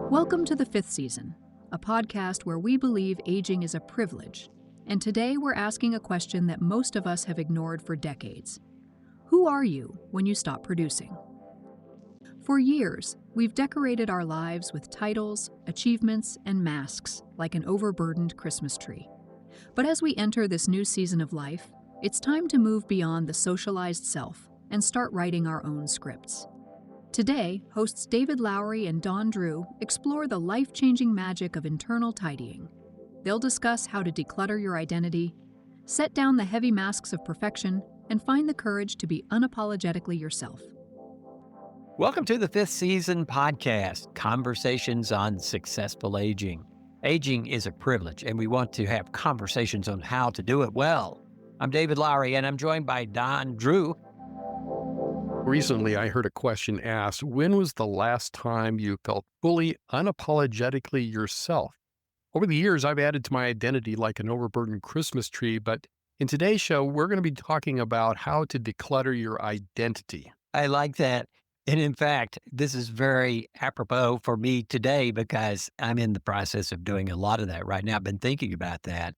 Welcome to the fifth season, a podcast where we believe aging is a privilege. And today we're asking a question that most of us have ignored for decades. Who are you when you stop producing? For years, we've decorated our lives with titles, achievements, and masks like an overburdened Christmas tree. But as we enter this new season of life, it's time to move beyond the socialized self and start writing our own scripts. Today, hosts David Lowry and Dawn Drew explore the life-changing magic of internal tidying. They'll discuss how to declutter your identity, set down the heavy masks of perfection, and find the courage to be unapologetically yourself. Welcome to the fifth season podcast, Conversations on Successful Aging. Aging is a privilege, and we want to have conversations on how to do it well. I'm David Lowry, and I'm joined by Dawn Drew. Recently, I heard a question asked, when was the last time you felt fully unapologetically yourself? Over the years, I've added to my identity like an overburdened Christmas tree, but in today's show, we're going to be talking about how to declutter your identity. I like that. And in fact, this is very apropos for me today because I'm in the process of doing a lot of that right now. I've been thinking about that.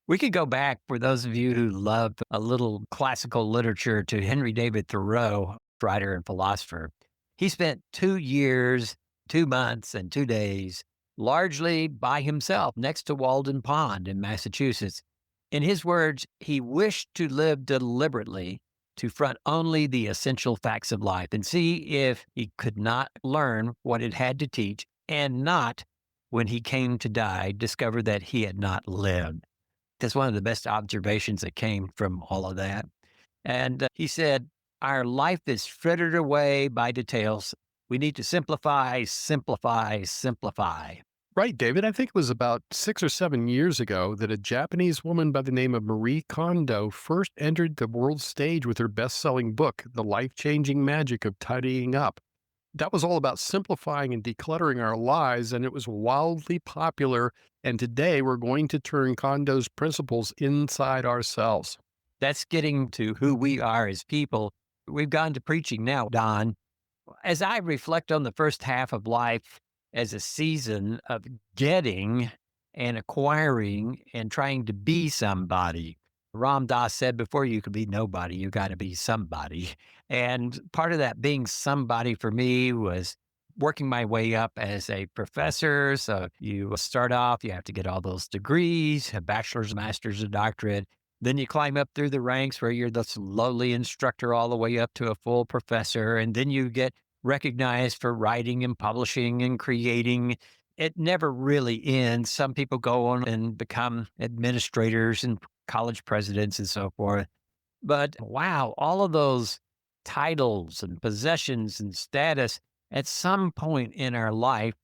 We could go back, for those of you who love a little classical literature, to Henry David Thoreau, writer and philosopher. He spent 2 years, 2 months, and 2 days largely by himself next to Walden Pond in Massachusetts. In his words, he wished to live deliberately to front only the essential facts of life and see if he could not learn what it had to teach and not, when he came to die, discover that he had not lived. That's one of the best observations that came from all of that. And he said, our life is frittered away by details. We need to simplify, simplify, simplify. Right, David. I think it was about 6 or 7 years ago that a Japanese woman by the name of Marie Kondo first entered the world stage with her best-selling book, The Life-Changing Magic of Tidying Up. That was all about simplifying and decluttering our lives, and it was wildly popular. And today we're going to turn Kondo's principles inside ourselves. That's getting to who we are as people. We've gone to preaching now, Don. As I reflect on the first half of life as a season of getting and acquiring and trying to be somebody, Ram Dass said, before you can be nobody, you got to be somebody. And part of that being somebody for me was working my way up as a professor. So you start off, you have to get all those degrees, a bachelor's, master's, a doctorate. Then you climb up through the ranks where you're the lowly instructor all the way up to a full professor. And then you get recognized for writing and publishing and creating. It never really ends. Some people go on and become administrators and college presidents and so forth. But wow, all of those titles and possessions and status at some point in our life,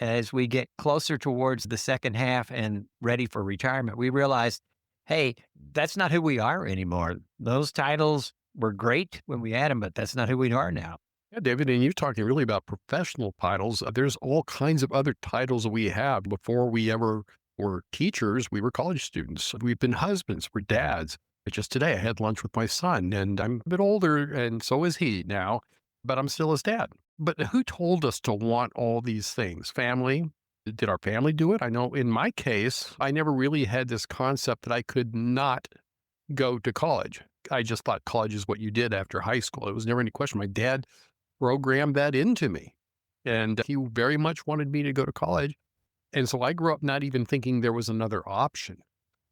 as we get closer towards the second half and ready for retirement, we realize, hey, that's not who we are anymore. Those titles were great when we had them, but that's not who we are now. Yeah, David, and you're talking really about professional titles. There's all kinds of other titles that we have. Before we ever were teachers, we were college students. We've been husbands, we're dads. Just today, I had lunch with my son, and I'm a bit older, and so is he now, but I'm still his dad. But who told us to want all these things? Family? Did our family do it? I know in my case, I never really had this concept that I could not go to college. I just thought college is what you did after high school. It was never any question. My dad programmed that into me, and he very much wanted me to go to college. And so I grew up not even thinking there was another option.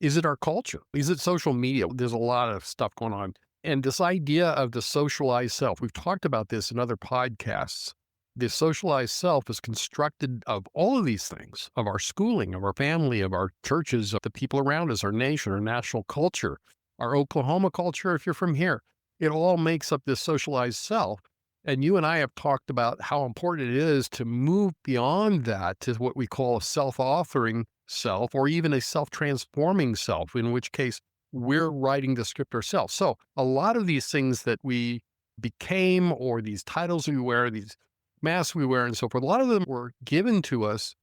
Is it our culture? Is it social media? There's a lot of stuff going on. And this idea of the socialized self, we've talked about this in other podcasts. The socialized self is constructed of all of these things, of our schooling, of our family, of our churches, of the people around us, our nation, our national culture, our Oklahoma culture, if you're from here. It all makes up this socialized self. And you and I have talked about how important it is to move beyond that to what we call a self-authoring self, or even a self-transforming self, in which case we're writing the script ourselves. So a lot of these things that we became, or these titles we wear, these masks we wear and so forth, a lot of them were given to us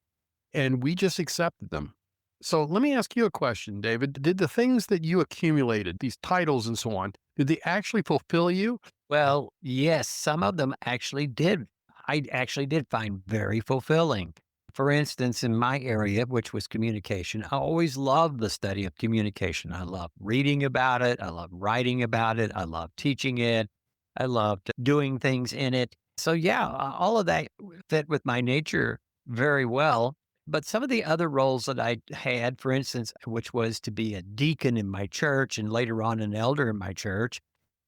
and we just accepted them. So let me ask you a question, David. Did the things that you accumulated, these titles and so on, did they actually fulfill you? Well, yes, some of them actually did. I actually did find very fulfilling. For instance, in my area, which was communication, I always loved the study of communication. I love reading about it. I love writing about it. I love teaching it. I loved doing things in it. So, yeah, all of that fit with my nature very well. But some of the other roles that I had, for instance, which was to be a deacon in my church and later on an elder in my church,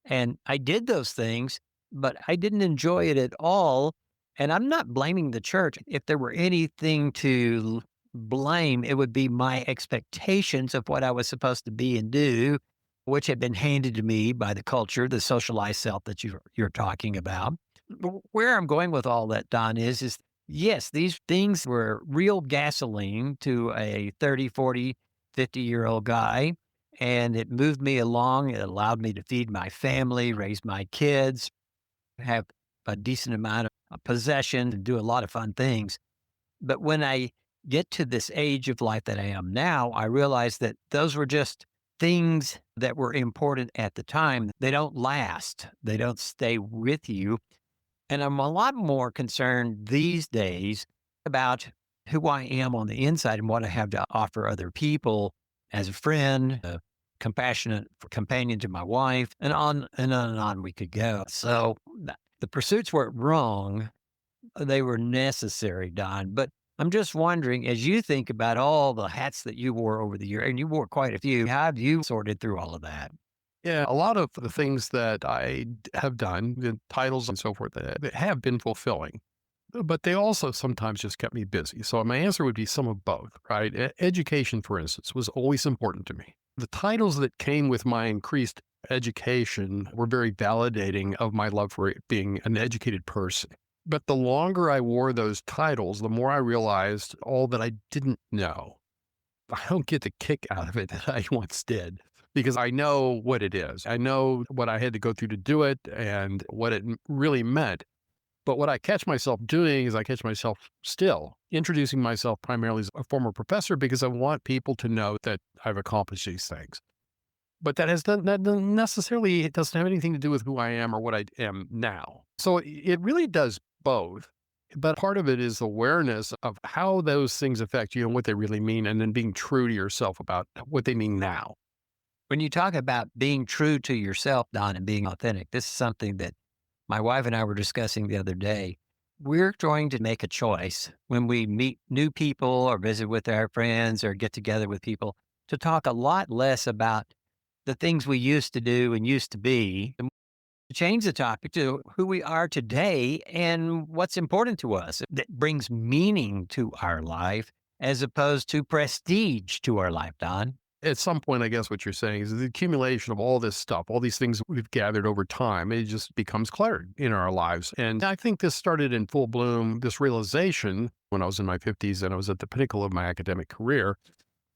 and I did those things, but I didn't enjoy it at all. And I'm not blaming the church. If there were anything to blame, it would be my expectations of what I was supposed to be and do, which had been handed to me by the culture, the socialized self that you're talking about. Where I'm going with all that, Don, is yes, these things were real gasoline to a 30, 40, 50-year-old guy. And it moved me along. It allowed me to feed my family, raise my kids, have a decent amount of possession, and do a lot of fun things. But when I get to this age of life that I am now, I realize that those were just things that were important at the time. They don't last. They don't stay with you. And I'm a lot more concerned these days about who I am on the inside and what I have to offer other people as a friend, a compassionate companion to my wife, and on we could go. So the pursuits weren't wrong. They were necessary, Don. But I'm just wondering, as you think about all the hats that you wore over the year, and you wore quite a few, how have you sorted through all of that? Yeah, a lot of the things that have done, the titles and so forth, that have been fulfilling, but they also sometimes just kept me busy. So my answer would be some of both, right? Education, for instance, was always important to me. The titles that came with my increased education were very validating of my love for being an educated person. But the longer I wore those titles, the more I realized all that I didn't know. I don't get the kick out of it that I once did because I know what it is. I know what I had to go through to do it and what it really meant. But what I catch myself doing is I catch myself still introducing myself primarily as a former professor because I want people to know that I've accomplished these things. But that doesn't necessarily, it doesn't have anything to do with who I am or what I am now. So it really does both. But part of it is awareness of how those things affect you and what they really mean, and then being true to yourself about what they mean now. When you talk about being true to yourself, Don, and being authentic, this is something that my wife and I were discussing the other day. We're trying to make a choice when we meet new people or visit with our friends or get together with people to talk a lot less about the things we used to do and used to be, and change the topic to who we are today and what's important to us that brings meaning to our life as opposed to prestige to our life, Don. At some point, I guess what you're saying is the accumulation of all this stuff, all these things we've gathered over time, it just becomes cluttered in our lives. And I think this started in full bloom, this realization when I was in my 50s and I was at the pinnacle of my academic career.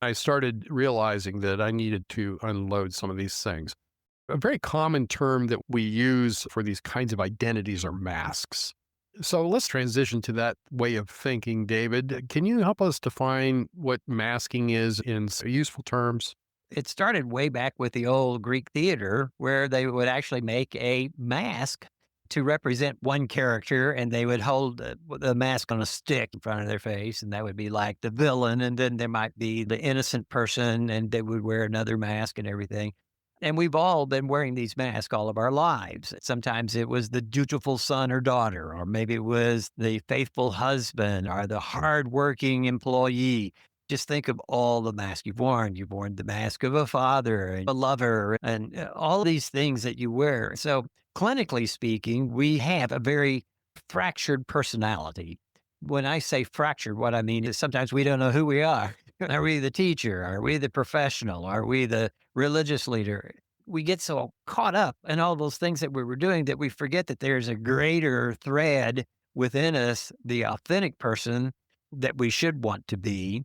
I started realizing that I needed to unload some of these things. A very common term that we use for these kinds of identities are masks. So let's transition to that way of thinking, David. Can you help us define what masking is in useful terms? It started way back with the old Greek theater where they would actually make a mask to represent one character, and they would hold the mask on a stick in front of their face, and that would be like the villain. And then there might be the innocent person, and they would wear another mask and everything. And we've all been wearing these masks all of our lives. Sometimes it was the dutiful son or daughter, or maybe it was the faithful husband or the hardworking employee. Just think of all the masks you've worn. You've worn the mask of a father, and a lover, and all these things that you wear. So clinically speaking, we have a very fractured personality. When I say fractured, what I mean is sometimes we don't know who we are. Are we the teacher? Are we the professional? Are we the religious leader? We get so caught up in all those things that we were doing that we forget that there's a greater thread within us, the authentic person that we should want to be,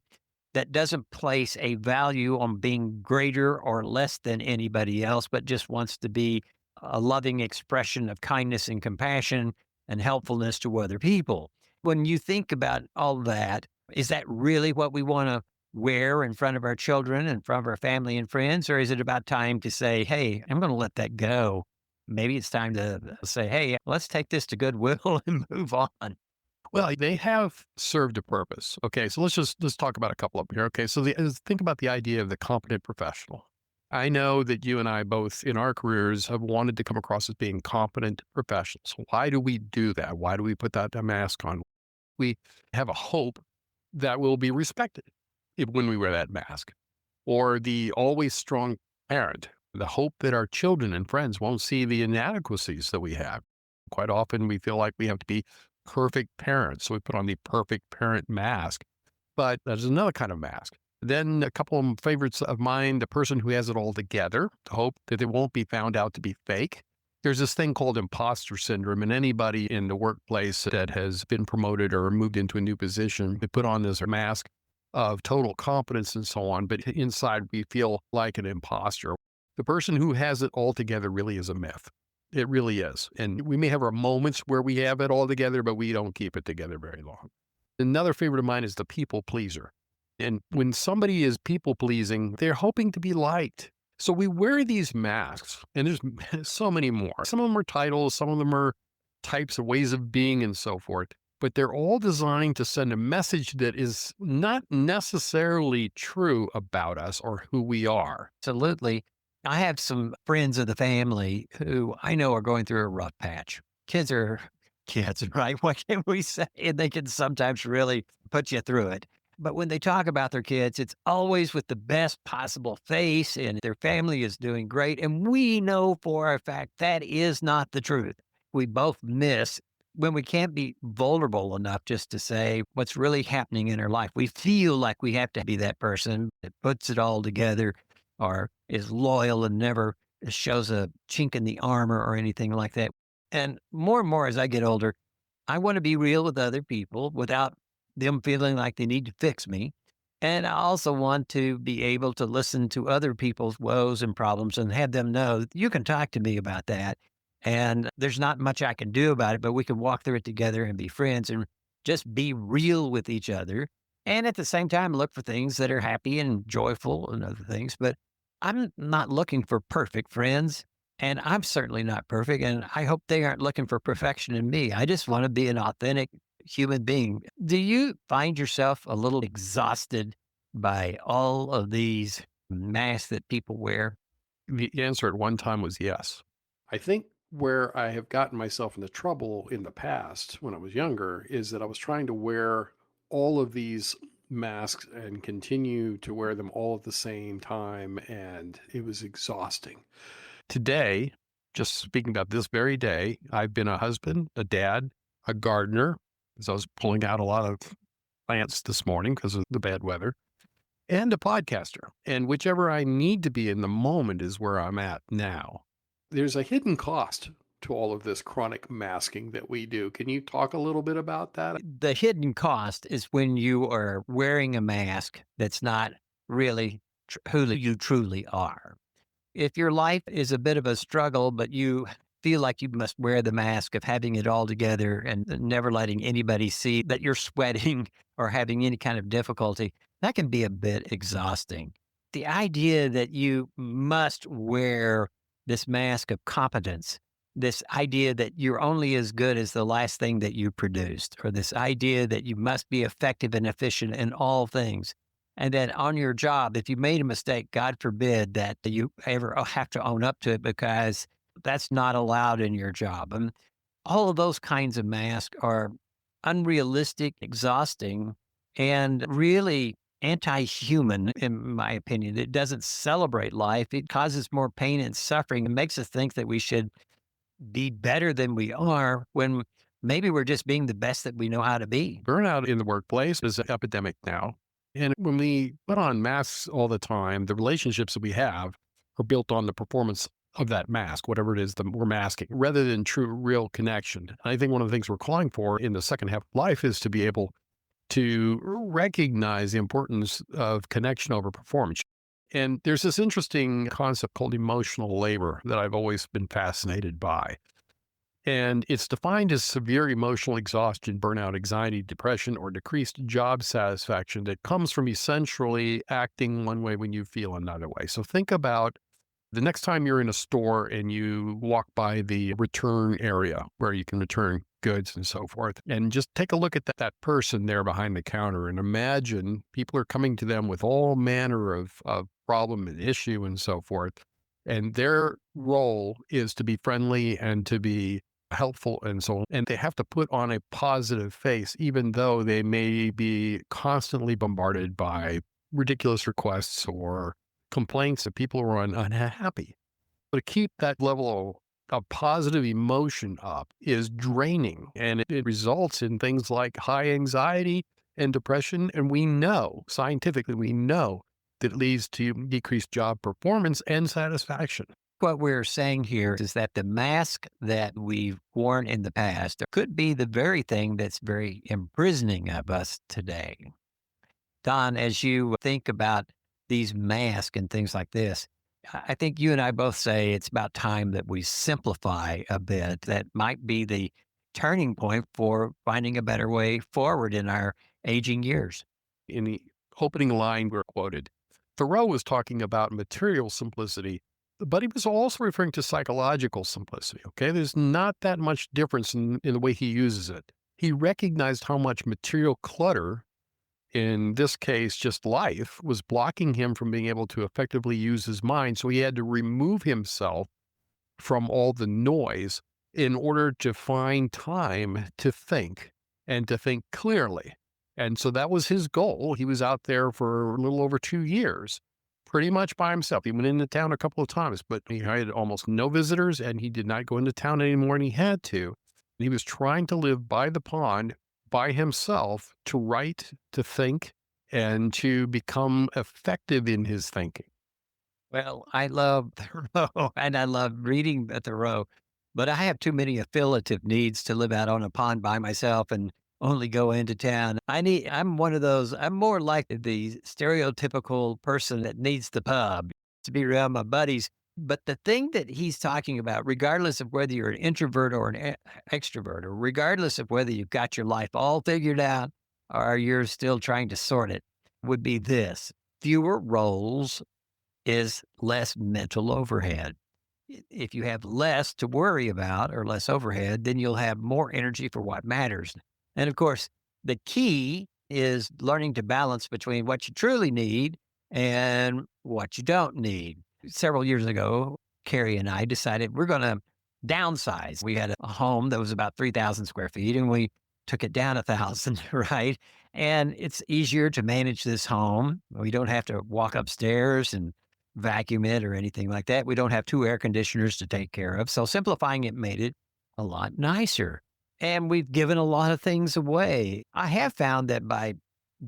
that doesn't place a value on being greater or less than anybody else, but just wants to be a loving expression of kindness and compassion and helpfulness to other people. When you think about all that, is that really what we want to wear in front of our children, in front of our family and friends? Or is it about time to say, hey, I'm going to let that go maybe it's time to say, hey, let's take this to Goodwill and move on. Well, they have served a purpose. Okay, so let's talk about a couple of them here. Okay, so think about the idea of the competent professional. I know that you and I both in our careers have wanted to come across as being competent professionals. Why do we do that? Why do we put that mask on? We have a hope that we'll be respected when we wear that mask, or the always strong parent, the hope that our children and friends won't see the inadequacies that we have. Quite often we feel like we have to be perfect parents, so we put on the perfect parent mask, but there's another kind of mask. Then a couple of favorites of mine, the person who has it all together, the hope that it won't be found out to be fake. There's this thing called imposter syndrome, and anybody in the workplace that has been promoted or moved into a new position, they put on this mask of total competence and so on, but inside we feel like an imposter. The person who has it all together really is a myth. It really is. And we may have our moments where we have it all together, but we don't keep it together very long. Another favorite of mine is the people pleaser. And when somebody is people pleasing, they're hoping to be liked. So we wear these masks, and there's so many more. Some of them are titles, some of them are types of ways of being and so forth, but they're all designed to send a message that is not necessarily true about us or who we are. Absolutely. I have some friends of the family who I know are going through a rough patch. Kids are kids, right? What can we say? And they can sometimes really put you through it. But when they talk about their kids, it's always with the best possible face and their family is doing great. And we know for a fact that is not the truth. We both miss when we can't be vulnerable enough just to say what's really happening in our life. We feel like we have to be that person that puts it all together or is loyal and never shows a chink in the armor or anything like that. And more as I get older, I want to be real with other people without them feeling like they need to fix me. And I also want to be able to listen to other people's woes and problems and have them know you can talk to me about that. And there's not much I can do about it, but we can walk through it together and be friends and just be real with each other. And at the same time, look for things that are happy and joyful and other things. But I'm not looking for perfect friends. And I'm certainly not perfect. And I hope they aren't looking for perfection in me. I just want to be an authentic human being. Do you find yourself a little exhausted by all of these masks that people wear? The answer at one time was yes. I think where I have gotten myself into trouble in the past when I was younger is that I was trying to wear all of these masks and continue to wear them all at the same time, and it was exhausting. Today, just speaking about this very day, I've been a husband, a dad, a gardener, because I was pulling out a lot of plants this morning because of the bad weather, and a podcaster. And whichever I need to be in the moment is where I'm at now. There's a hidden cost to all of this chronic masking that we do. Can you talk a little bit about that? The hidden cost is when you are wearing a mask that's not really who you truly are. If your life is a bit of a struggle, but you feel like you must wear the mask of having it all together and never letting anybody see that you're sweating or having any kind of difficulty, that can be a bit exhausting. The idea that you must wear this mask of competence, this idea that you're only as good as the last thing that you produced, or this idea that you must be effective and efficient in all things. And then on your job, if you made a mistake, God forbid that you ever have to own up to it because that's not allowed in your job. And all of those kinds of masks are unrealistic, exhausting, and really anti-human, in my opinion. It doesn't celebrate life. It causes more pain and suffering. It makes us think that we should be better than we are when maybe we're just being the best that we know how to be. Burnout in the workplace is an epidemic now. And when we put on masks all the time, the relationships that we have are built on the performance of that mask, whatever it is that we're masking, rather than true, real connection. I think one of the things we're calling for in the second half of life is to be able to recognize the importance of connection over performance. And there's this interesting concept called emotional labor that I've always been fascinated by. And it's defined as severe emotional exhaustion, burnout, anxiety, depression, or decreased job satisfaction that comes from essentially acting one way when you feel another way. So think about The next time you're in a store and you walk by the return area where you can return goods and so forth, and just take a look at that person there behind the counter and imagine people are coming to them with all manner of problem and issue and so forth. And their role is to be friendly and to be helpful and so on. And they have to put on a positive face, even though they may be constantly bombarded by ridiculous requests or complaints that people are unhappy. But to keep that level of positive emotion up is draining, and it results in things like high anxiety and depression. And we know, scientifically, we know that it leads to decreased job performance and satisfaction. What we're saying here is that the mask that we've worn in the past could be the very thing that's very imprisoning of us today. Don, as you think about these masks and things like this, I think you and I both say it's about time that we simplify a bit. That might be the turning point for finding a better way forward in our aging years. In the opening line we're quoted, Thoreau was talking about material simplicity, but he was also referring to psychological simplicity. Okay. There's not that much difference in the way he uses it. He recognized how much material clutter, in this case, just life, was blocking him from being able to effectively use his mind. So he had to remove himself from all the noise in order to find time to think and to think clearly. And so that was his goal. He was out there for a little over 2 years, pretty much by himself. He went into town a couple of times, but he had almost no visitors and he did not go into town anymore, and he had to. He was trying to live by the pond by himself, to write, to think, and to become effective in his thinking. Well, I love Thoreau and I love reading Thoreau, but I have too many affiliative needs to live out on a pond by myself and only go into town. I'm one of those, I'm more like the stereotypical person that needs the pub to be around my buddies. But the thing that he's talking about, regardless of whether you're an introvert or an extrovert, or regardless of whether you've got your life all figured out or you're still trying to sort it, would be this: fewer roles is less mental overhead. If you have less to worry about or less overhead, then you'll have more energy for what matters. And of course, the key is learning to balance between what you truly need and what you don't need. Several years ago, Carrie and I decided we're going to downsize. We had a home that was about 3,000 square feet and we took it down 1,000, right? And it's easier to manage this home. We don't have to walk upstairs and vacuum it or anything like that. We don't have two air conditioners to take care of. So simplifying it made it a lot nicer. And we've given a lot of things away. I have found that by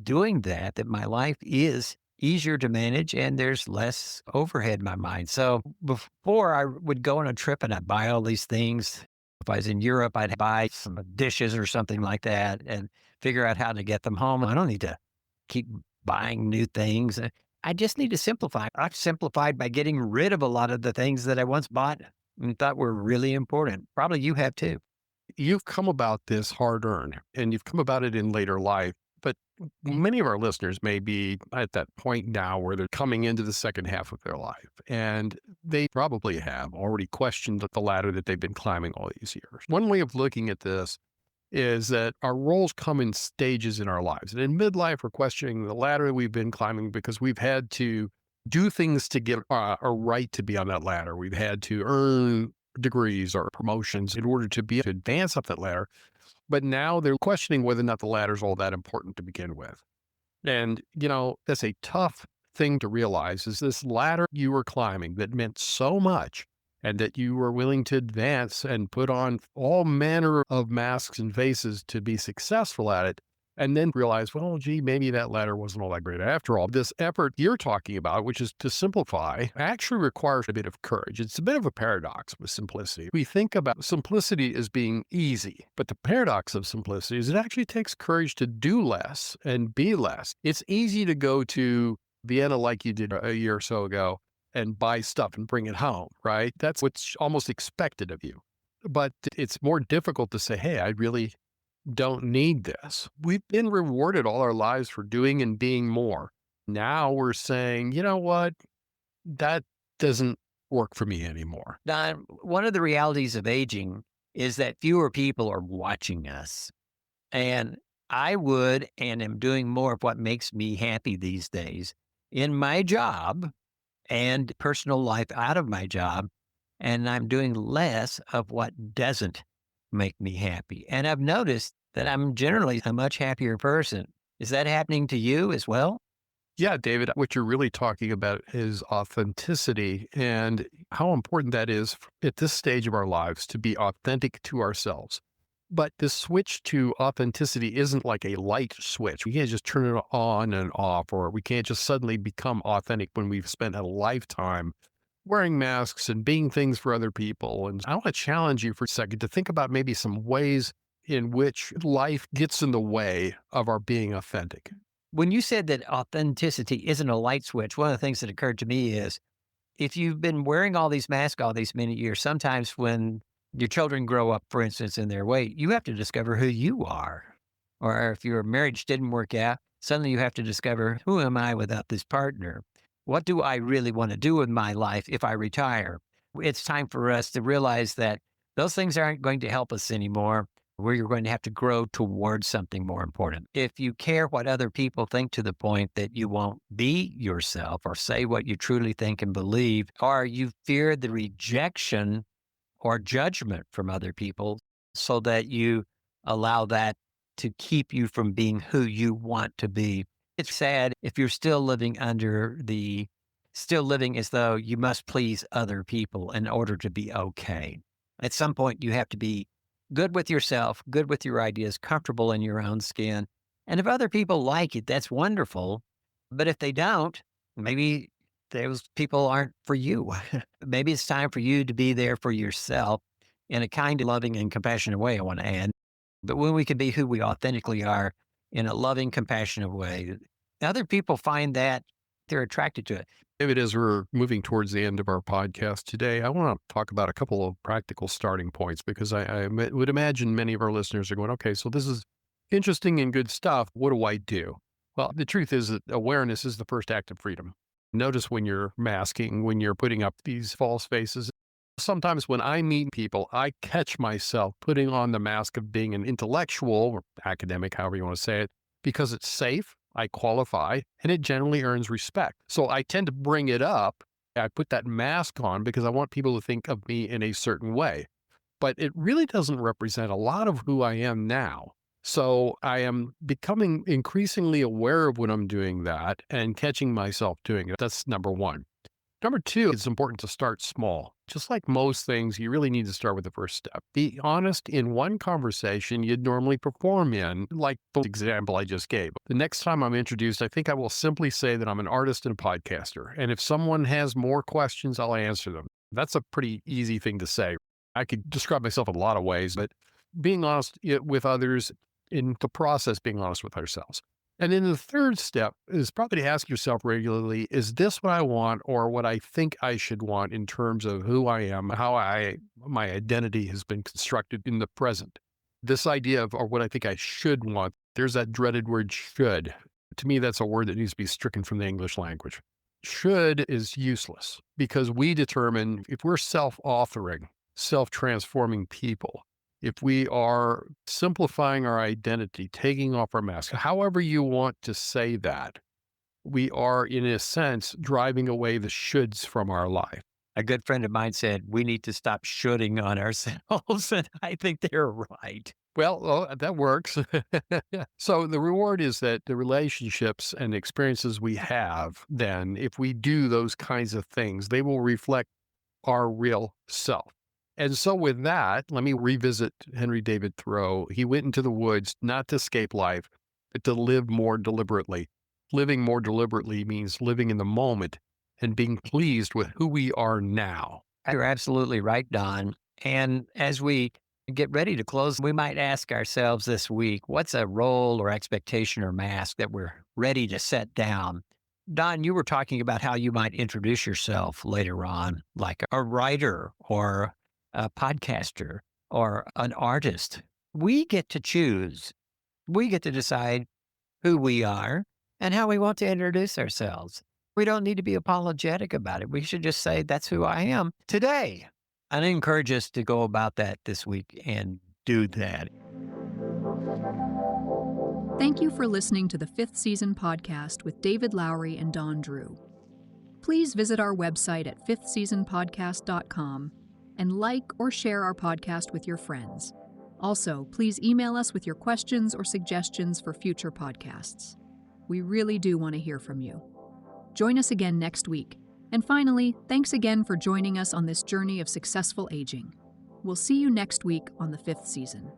doing that, that my life is easier to manage and there's less overhead in my mind. So before I would go on a trip and I'd buy all these things. If I was in Europe, I'd buy some dishes or something like that and figure out how to get them home. I don't need to keep buying new things. I just need to simplify. I've simplified by getting rid of a lot of the things that I once bought and thought were really important. Probably you have too. You've come about this hard earned, and you've come about it in later life. But many of our listeners may be at that point now where they're coming into the second half of their life, and they probably have already questioned the ladder that they've been climbing all these years. One way of looking at this is that our roles come in stages in our lives. And in midlife, we're questioning the ladder we've been climbing because we've had to do things to get a right to be on that ladder. We've had to earn degrees or promotions in order to be able to advance up that ladder. But now they're questioning whether or not the ladder is all that important to begin with. And, that's a tough thing to realize, is this ladder you were climbing that meant so much and that you were willing to advance and put on all manner of masks and faces to be successful at it. And then realize, well, gee, maybe that ladder wasn't all that great after all. This effort you're talking about, which is to simplify, actually requires a bit of courage. It's a bit of a paradox with simplicity. We think about simplicity as being easy, but the paradox of simplicity is it actually takes courage to do less and be less. It's easy to go to Vienna like you did a year or so ago and buy stuff and bring it home, right? That's what's almost expected of you. But it's more difficult to say, hey, I really don't need this. We've been rewarded all our lives for doing and being more. Now we're saying, you know what? That doesn't work for me anymore. Don, one of the realities of aging is that fewer people are watching us. And I would and am doing more of what makes me happy these days in my job and personal life out of my job. And I'm doing less of what doesn't make me happy. And I've noticed that I'm generally a much happier person. Is that happening to you as well? Yeah, David, what you're really talking about is authenticity and how important that is at this stage of our lives to be authentic to ourselves. But the switch to authenticity isn't like a light switch. We can't just turn it on and off, or we can't just suddenly become authentic when we've spent a lifetime wearing masks and being things for other people. And I want to challenge you for a second to think about maybe some ways in which life gets in the way of our being authentic. When you said that authenticity isn't a light switch, one of the things that occurred to me is if you've been wearing all these masks all these many years, sometimes when your children grow up, for instance, in their weight, you have to discover who you are. Or if your marriage didn't work out, suddenly you have to discover who am I without this partner? What do I really want to do with my life if I retire? It's time for us to realize that those things aren't going to help us anymore. We're going to have to grow towards something more important. If you care what other people think to the point that you won't be yourself or say what you truly think and believe, or you fear the rejection or judgment from other people so that you allow that to keep you from being who you want to be. It's sad if you're still living as though you must please other people in order to be okay. At some point, you have to be good with yourself, good with your ideas, comfortable in your own skin. And if other people like it, that's wonderful. But if they don't, maybe those people aren't for you. Maybe it's time for you to be there for yourself in a kind of loving and compassionate way, I want to add. But when we can be who we authentically are in a loving, compassionate way, other people find that they're attracted to it. David, as we're moving towards the end of our podcast today, I want to talk about a couple of practical starting points because I would imagine many of our listeners are going, okay, so this is interesting and good stuff. What do I do? Well, the truth is that awareness is the first act of freedom. Notice when you're masking, when you're putting up these false faces. Sometimes when I meet people, I catch myself putting on the mask of being an intellectual or academic, however you want to say it, because it's safe, I qualify, and it generally earns respect. So I tend to bring it up. I put that mask on because I want people to think of me in a certain way. But it really doesn't represent a lot of who I am now. So I am becoming increasingly aware of when I'm doing that and catching myself doing it. That's number one. Number two, it's important to start small. Just like most things, you really need to start with the first step. Be honest in one conversation you'd normally perform in, like the example I just gave. The next time I'm introduced, I think I will simply say that I'm an artist and a podcaster. And if someone has more questions, I'll answer them. That's a pretty easy thing to say. I could describe myself in a lot of ways, but being honest with others, in the process, being honest with ourselves. And then the third step is probably to ask yourself regularly, is this what I want or what I think I should want in terms of who I am, my identity has been constructed in the present? This idea of, or what I think I should want, there's that dreaded word should. To me, that's a word that needs to be stricken from the English language. Should is useless because we determine if we're self-authoring, self-transforming people, if we are simplifying our identity, taking off our mask, however you want to say that, we are, in a sense, driving away the shoulds from our life. A good friend of mine said, we need to stop shooting on ourselves. And I think they're right. Well, that works. So the reward is that the relationships and experiences we have, then, if we do those kinds of things, they will reflect our real self. And so with that, let me revisit Henry David Thoreau. He went into the woods not to escape life, but to live more deliberately. Living more deliberately means living in the moment and being pleased with who we are now. You're absolutely right, Don. And as we get ready to close, we might ask ourselves this week, what's a role or expectation or mask that we're ready to set down? Don, you were talking about how you might introduce yourself later on, like a writer or a podcaster or an artist. We get to choose. We get to decide who we are and how we want to introduce ourselves. We don't need to be apologetic about it. We should just say, that's who I am today. And I encourage us to go about that this week and do that. Thank you for listening to the Fifth Season podcast with David Lowry and Don Drew. Please visit our website at fifthseasonpodcast.com and like or share our podcast with your friends. Also, please email us with your questions or suggestions for future podcasts. We really do want to hear from you. Join us again next week. And finally, thanks again for joining us on this journey of successful aging. We'll see you next week on the Fifth Season.